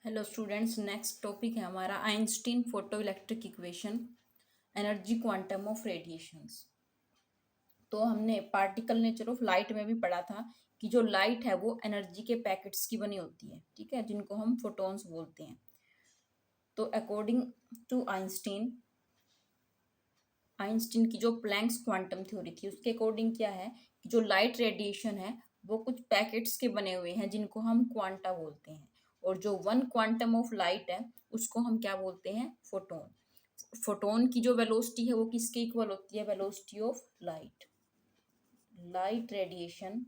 Hello students, next topic है हमारा Einstein photoelectric equation, energy quantum of radiations. तो हमने पार्टिकल नेचर ऑफ लाइट में भी पढ़ा था कि जो लाइट है वो एनर्जी के पैकेट्स की बनी होती है, ठीक है, जिनको हम फोटॉन्स बोलते हैं। तो अकॉर्डिंग टू आइंस्टीन आइंस्टीन की जो प्लैंक्स क्वांटम थ्योरी थी उसके अकॉर्डिंग क्या है कि जो लाइट रेडिएशन है वो कुछ पैकेट्स के बने हुए हैं जिनको हम क्वांटा बोलते हैं। और जो वन क्वांटम ऑफ लाइट है उसको हम क्या बोलते हैं? फोटोन। फोटोन की जो वेलोसिटी है वो किसके इक्वल होती है? Velocity of light. Light radiation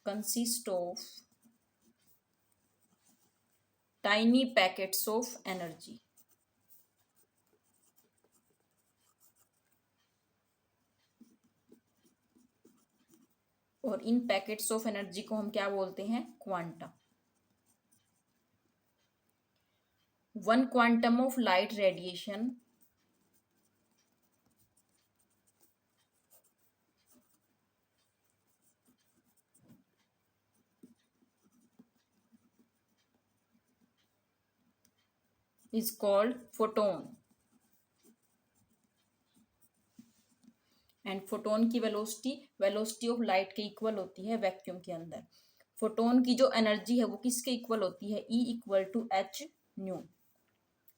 consist of tiny packets of energy. और इन पैकेट्स ऑफ एनर्जी को हम क्या बोलते हैं? Quanta. One quantum of light radiation is called photon। And photon की वेलोसिटी ऑफ लाइट के इक्वल होती है वैक्यूम के अंदर। फोटोन की जो एनर्जी है वो किसके इक्वल होती है? E equal to H nu.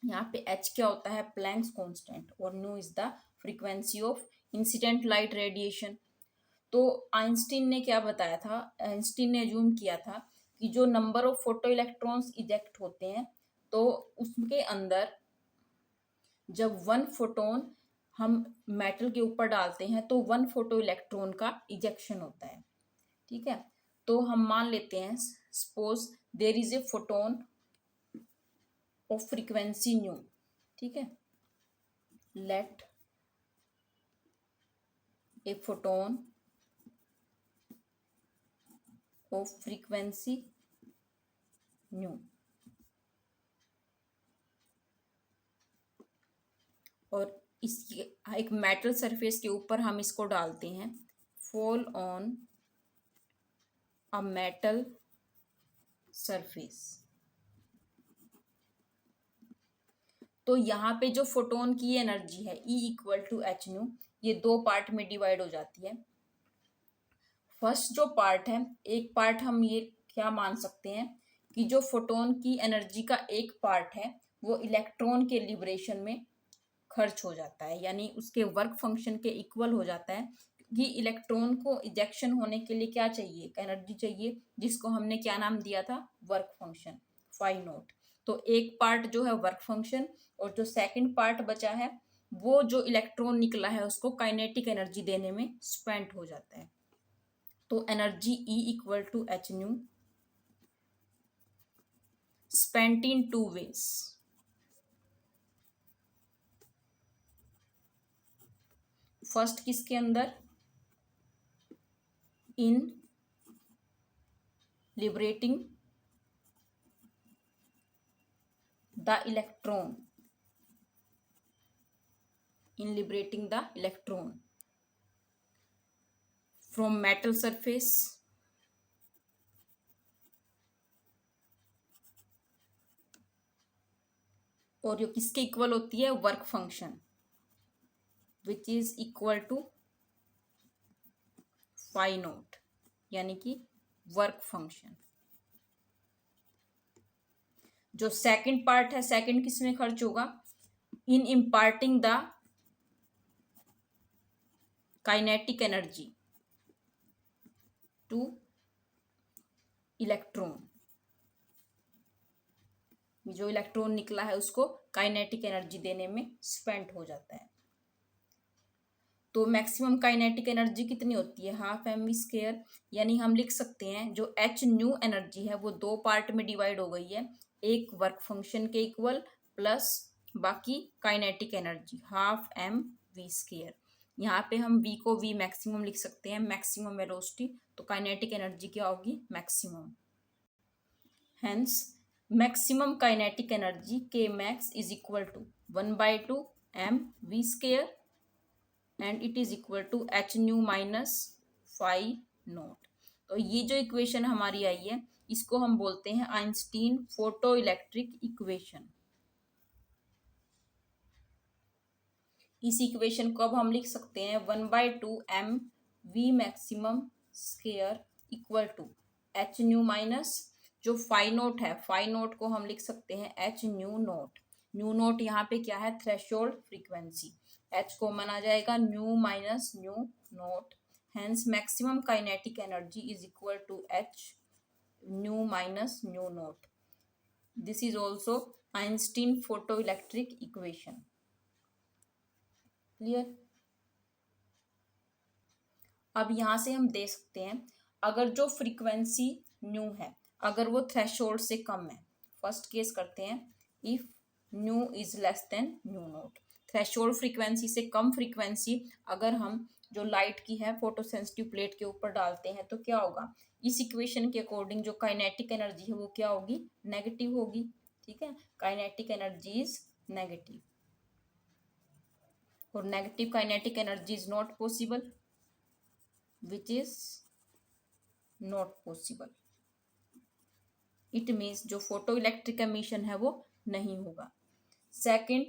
यहाँ पे एच क्या होता है? Planck's constant. और nu is the frequency of incident light radiation. तो आइंस्टीन ने क्या बताया था? आइंस्टीन ने अज्यूम किया था कि जो number of photo electrons eject होते हैं तो उसके अंदर जब वन फोटोन हम मेटल के ऊपर डालते हैं तो वन फोटो इलेक्ट्रॉन का इजेक्शन होता है, ठीक है। तो हम मान लेते हैं suppose there is a photon of frequency nu, ठीक है। Let a photon of frequency nu. और इस एक मेटल सरफेस के ऊपर हम इसको डालते हैं। Fall on a metal surface. तो यहाँ पे जो फोटोन की एनर्जी है E equal to H nu, ये दो पार्ट में डिवाइड हो जाती है। फर्स्ट जो पार्ट है, एक पार्ट हम ये क्या मान सकते हैं कि जो फोटोन की एनर्जी का एक पार्ट है वो इलेक्ट्रॉन के लिबरेशन में खर्च हो जाता है, यानी उसके वर्क फंक्शन के इक्वल हो जाता है। कि इलेक्ट्रॉन को इजेक्शन होने के लिए क्या चाहिए? एनर्जी चाहिए, जिसको हमने क्या नाम दिया था? Work function, phi naught. तो एक पार्ट जो है वर्क फंक्शन, और जो सेकंड पार्ट बचा है वो जो इलेक्ट्रॉन निकला है उसको काइनेटिक एनर्जी देने में स्पेंड हो जाता है। तो energy E equal to H nu spent in two ways. First किसके अंदर? इन liberating the electron, in liberating the electron from metal surface और जो किसके इक्वल होती है? Work function, which is equal to phi naught, यानी कि वर्क फंक्शन। जो सेकंड पार्ट है, सेकंड किसमें खर्च होगा? In imparting the kinetic energy to electron. जो इलेक्ट्रॉन निकला है उसको काइनेटिक एनर्जी देने में स्पेंड हो जाता है। तो मैक्सिमम काइनेटिक एनर्जी कितनी होती है? Half M we square. यानी हम लिख सकते हैं जो एच न्यू एनर्जी है वो दो पार्ट में डिवाइड हो गई है, एक वर्क फंक्शन के इक्वल प्लस बाकी kinetic energy half M we square. यहाँ पे हम v को v मैक्सिमम लिख सकते हैं, मैक्सिमम वेलोसिटी। तो काइनेटिक एनर्जी क्या होगी? Maximum. Hence maximum kinetic energy K max is equal to 1/2 M we square and it is equal to H nu minus phi naught. तो ये जो इक्वेशन हमारी आई है इसको हम बोलते हैं आइंस्टीन फोटो इलेक्ट्रिक इक्वेशन। इस इक्वेशन को अब हम लिख सकते हैं 1/2 mv maximum square equal to H nu minus जो फाई नोट है, फाई नोट को हम लिख सकते हैं h nu naught. Nu naught यहाँ पे क्या है, थ्रेशोल्ड फ्रीक्वेंसी। एच कॉमन आ जाएगा, nu minus nu naught, hence maximum kinetic energy is equal to H nu minus nu naught. This is also Einstein photoelectric equation. Clear. अब यहां से हम देख सकते हैं अगर जो फ्रीक्वेंसी न्यू है अगर वो थ्रेशोल्ड से कम है, फर्स्ट केस करते हैं, if nu is less than nu note. Threshold frequency से कम फ्रीक्वेंसी अगर हम जो लाइट की है फोटोसेंसिटिव प्लेट के ऊपर डालते हैं तो क्या होगा, इस इक्वेशन के अकॉर्डिंग जो काइनेटिक एनर्जी है वो क्या होगी, नेगेटिव होगी। ठीक है, काइनेटिक एनर्जी इज नेगेटिव और negative kinetic energy is not possible, which is not possible. It means जो फोटो इलेक्ट्रिक एमिशन है वो नहीं होगा। Second,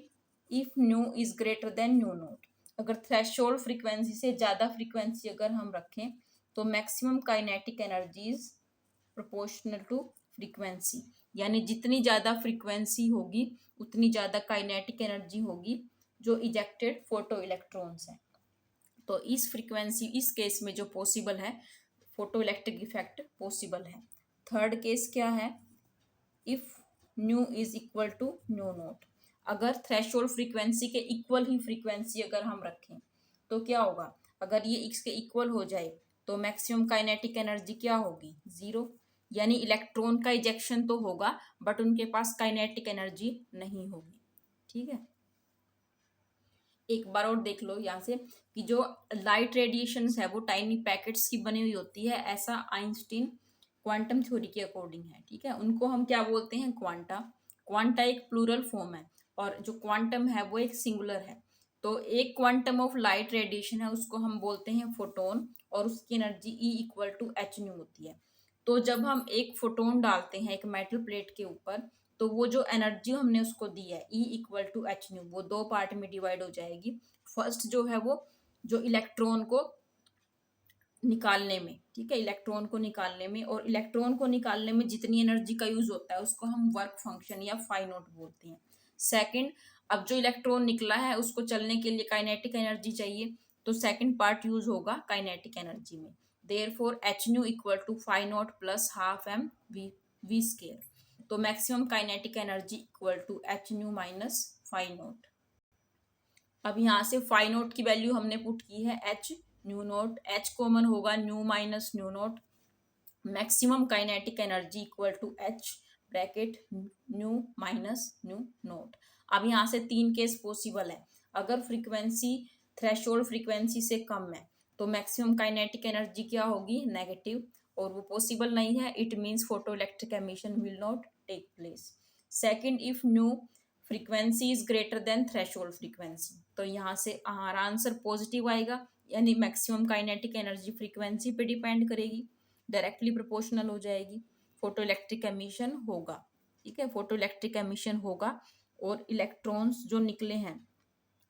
if nu is greater than nu naught, अगर थ्रेशोल्ड फ्रीक्वेंसी से ज्यादा फ्रीक्वेंसी अगर हम रखें तो maximum kinetic energy is proportional to frequency, यानी जितनी ज्यादा फ्रीक्वेंसी होगी उतनी ज्यादा काइनेटिक एनर्जी होगी जो इजेक्टेड फोटो इलेक्ट्रॉन्स हैं। तो इस फ्रीक्वेंसी, इस केस में जो पॉसिबल है फोटो इलेक्ट्रिक इफेक्ट पॉसिबल है। थर्ड केस क्या है, if nu is equal to nu naught, अगर थ्रेशोल्ड फ्रीक्वेंसी के इक्वल ही फ्रीक्वेंसी अगर हम रखें तो क्या होगा, अगर ये इसके इक्वल हो जाए तो मैक्सिमम काइनेटिक एनर्जी क्या होगी, जीरो, यानी इलेक्ट्रॉन का इजेक्शन तो होगा बट उनके पास काइनेटिक एनर्जी नहीं होगी। ठीक है, एक बार और देख लो यहाँ से कि जो लाइट रेडिएशंस है वो टाइनी पैकेट्स की बनी हुई होती है, ऐसा आइंस्टीन क्वांटम थ्योरी के अकॉर्डिंग है। ठीक है, उनको हम क्या बोलते हैं, क्वांटा। क्वांटा एक प्लूरल फॉर्म है और जो क्वांटम है वो एक सिंगुलर है। तो एक क्वांटम ऑफ लाइट रेडिएशन है उसको हम बोलते हैं फोटोन और उसकी energy E equal to H nu होती है। तो जब हम एक फोटोन डालते हैं एक मेटल प्लेट के ऊपर तो वो जो एनर्जी हमने उसको दी है E equal to H nu वो दो पार्ट में डिवाइड हो जाएगी। फर्स्ट जो है वो जो इलेक्ट्रॉन को निकालने में, ठीक है, इलेक्ट्रॉन को निकालने में, और इलेक्ट्रॉन को निकालने में जितनी एनर्जी का यूज होता है उसको हम वर्क फंक्शन या फाई नोट बोलते हैं। सेकंड, अब जो इलेक्ट्रॉन निकला है उसको चलने के लिए काइनेटिक एनर्जी चाहिए तो सेकंड पार्ट यूज होगा काइनेटिक एनर्जी में। Therefore H nu equal to phi naught plus half M V square. तो maximum kinetic energy equal to H nu minus phi naught. अब यहाँ से फाई नोट की value हमने पुट की है H nu naught, H common होगा, nu minus nu naught, maximum kinetic energy equal to H bracket nu minus nu naught. अब यहाँ से तीन केस पॉसिबल है, अगर फ्रीक्वेंसी थ्रेशोल्ड फ्रीक्वेंसी से कम है तो मैक्सिमम काइनेटिक एनर्जी क्या होगी, नेगेटिव, और वो पॉसिबल नहीं है, it means photoelectric emission will not take place. Second, if nu frequency is greater than threshold frequency, तो यहाँ से हमारा आंसर पॉजिटिव आएगा, यानी मैक्सिमम काइनेटिक एनर्जी फ्रीक्वेंसी पे डिपेंड करेगी, डायरेक्टली प्रोपोर्शनल हो जाएगी, फोटो इलेक्ट्रिक एमिशन होगा। ठीक है, फोटो इलेक्ट्रिक एमिशन होगा और इलेक्ट्रॉन्स जो निकले हैं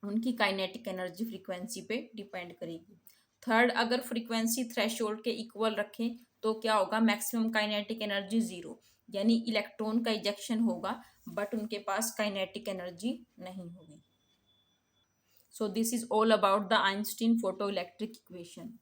उनकी काइनेटिक एनर्जी फ्रीक्वेंसी पे डिपेंड करेगी। थर्ड, अगर फ्रीक्वेंसी थ्रेशोल्ड के इक्वल रखें तो क्या होगा, मैक्सिमम काइनेटिक एनर्जी जीरो, यानी इलेक्ट्रॉन का इजेक्शन होगा बट उनके पास काइनेटिक एनर्जी नहीं होगी। So this is all about the Einstein photoelectric equation.